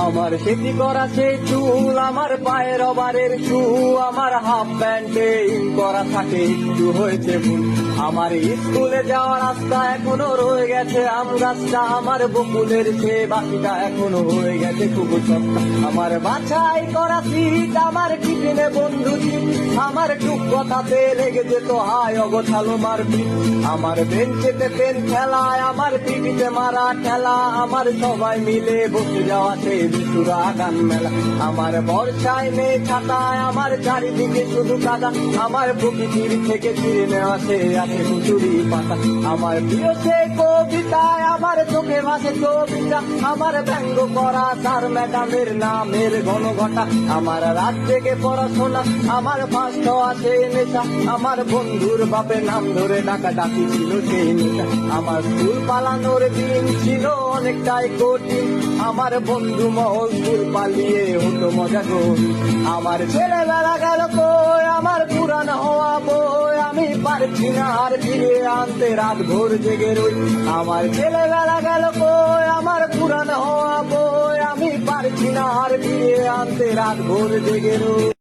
আমার সেটি করা সেই চুল, আমার পায়ের রবারের শু, আমার হাফ প্যান্টে ইন করা থাকে একটু হয়েছে ভুল। আমার স্কুলে যাওয়ার রাস্তা এখনো রয়ে গেছে আম গাছটা, আমার বকুলের সে বাকিটা এখনো হয়ে গেছে খুব সস্তা। আমার বাছাই করা সিট, আমার টিফিনে বন্ধু সিট, আমার টুক কথাতে লেগে যেত হায় অগোছালো মারপিট। আমার বেঞ্চেতে পেন খেলায়, আমার টিভিতে মারা খেলা, আমার সবাই মিলে বসে যাওয়াতে বিশুরা গান মেলা। আমার বর্ষায় নেই ছাতায়, আমার চারিদিকে শুধু কাদা, আমার প্রকৃতির থেকে ছিঁড়ে নেওয়া সে আছে কুচুরি পাতা। আমার প্রিয় সে কবিতায়, আমার চোখে ভাসে কবিতা, আমার ব্যঙ্গ করা স্যার ম্যাডামের নামের ঘন ঘটা। আমার রাত জেগে পড়াশোনা, আমার ফার্স্ট আছে নেশা, আমার বন্ধুর বাপের নাম ধরে ডাকা ডাকি ছিল সেই নেশা। আমার স্কুল পালানোর দিন ছিল অনেকটাই কঠিন, আমার বন্ধু মহল স্কুল পালিয়ে হতো মজা গো। আমার ছেলেবেলা গেল কই, আমার পুরান হওয়া বই আমি পারছি না আর ফিরে আনতে, রাত ভোর জেগে রই। আমার ছেলেবেলা গেল কই, আমার পুরান হওয়া বই আমি পারছি না আর ফিরে আনতে, রাত ভোর জেগে রই।